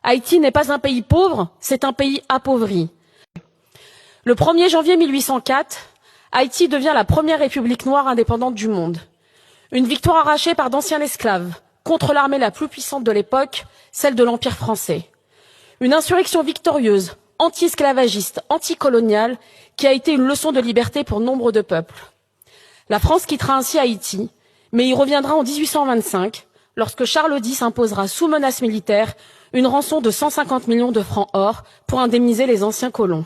Haïti n'est pas un pays pauvre, c'est un pays appauvri. Le 1er janvier 1804, Haïti devient la première république noire indépendante du monde. Une victoire arrachée par d'anciens esclaves contre l'armée la plus puissante de l'époque, celle de l'Empire français. Une insurrection victorieuse, anti-esclavagiste, anticoloniale, qui a été une leçon de liberté pour nombre de peuples. La France quittera ainsi Haïti, mais y reviendra en 1825, lorsque Charles X imposera sous menace militaire une rançon de 150 millions de francs or pour indemniser les anciens colons.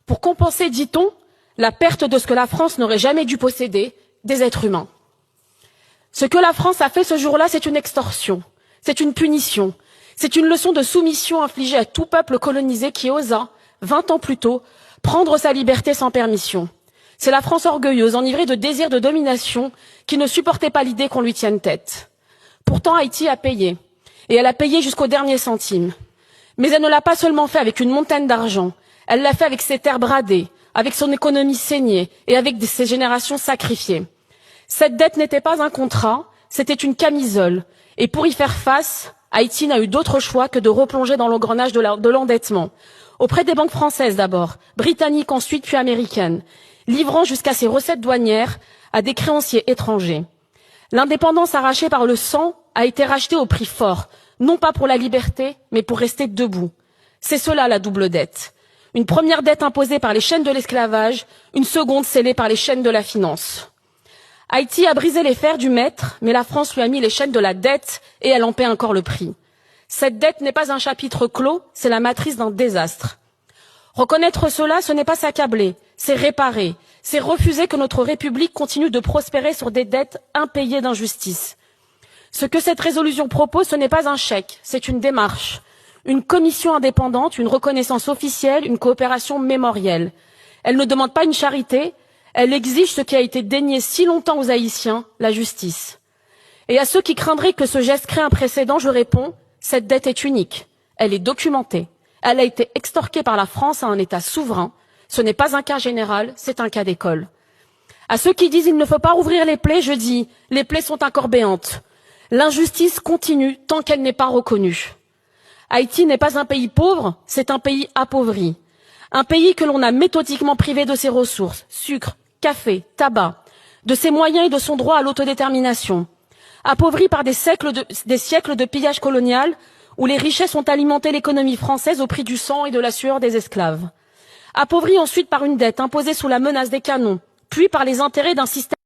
Pour compenser, dit-on, la perte de ce que la France n'aurait jamais dû posséder, des êtres humains. Ce que la France a fait ce jour-là, c'est une extorsion, c'est une punition, c'est une leçon de soumission infligée à tout peuple colonisé qui osa, 20 ans plus tôt, prendre sa liberté sans permission. C'est la France orgueilleuse, enivrée de désir de domination, qui ne supportait pas l'idée qu'on lui tienne tête. Pourtant, Haïti a payé, et elle a payé jusqu'au dernier centime. Mais elle ne l'a pas seulement fait avec une montagne d'argent, elle l'a fait avec ses terres bradées, avec son économie saignée et avec ses générations sacrifiées. Cette dette n'était pas un contrat, c'était une camisole. Et pour y faire face, Haïti n'a eu d'autre choix que de replonger dans l'engrenage de l'endettement. Auprès des banques françaises d'abord, britanniques ensuite puis américaines, livrant jusqu'à ses recettes douanières à des créanciers étrangers. L'indépendance arrachée par le sang a été rachetée au prix fort, non pas pour la liberté, mais pour rester debout. C'est cela la double dette. Une première dette imposée par les chaînes de l'esclavage, une seconde scellée par les chaînes de la finance. Haïti a brisé les fers du maître, mais la France lui a mis les chaînes de la dette et elle en paie encore le prix. Cette dette n'est pas un chapitre clos, c'est la matrice d'un désastre. Reconnaître cela, ce n'est pas s'accabler, c'est réparer, c'est refuser que notre République continue de prospérer sur des dettes impayées d'injustice. Ce que cette résolution propose, ce n'est pas un chèque, c'est une démarche, une commission indépendante, une reconnaissance officielle, une coopération mémorielle. Elle ne demande pas une charité, elle exige ce qui a été dénié si longtemps aux Haïtiens, la justice. Et à ceux qui craindraient que ce geste crée un précédent, je réponds, cette dette est unique, elle est documentée, elle a été extorquée par la France à un État souverain, ce n'est pas un cas général, c'est un cas d'école. À ceux qui disent il ne faut pas rouvrir les plaies, je dis, les plaies sont encore béantes. L'injustice continue tant qu'elle n'est pas reconnue. Haïti n'est pas un pays pauvre, c'est un pays appauvri. Un pays que l'on a méthodiquement privé de ses ressources, sucre, café, tabac, de ses moyens et de son droit à l'autodétermination. Appauvri par des siècles de pillage colonial, où les richesses ont alimenté l'économie française au prix du sang et de la sueur des esclaves. Appauvri ensuite par une dette imposée sous la menace des canons, puis par les intérêts d'un système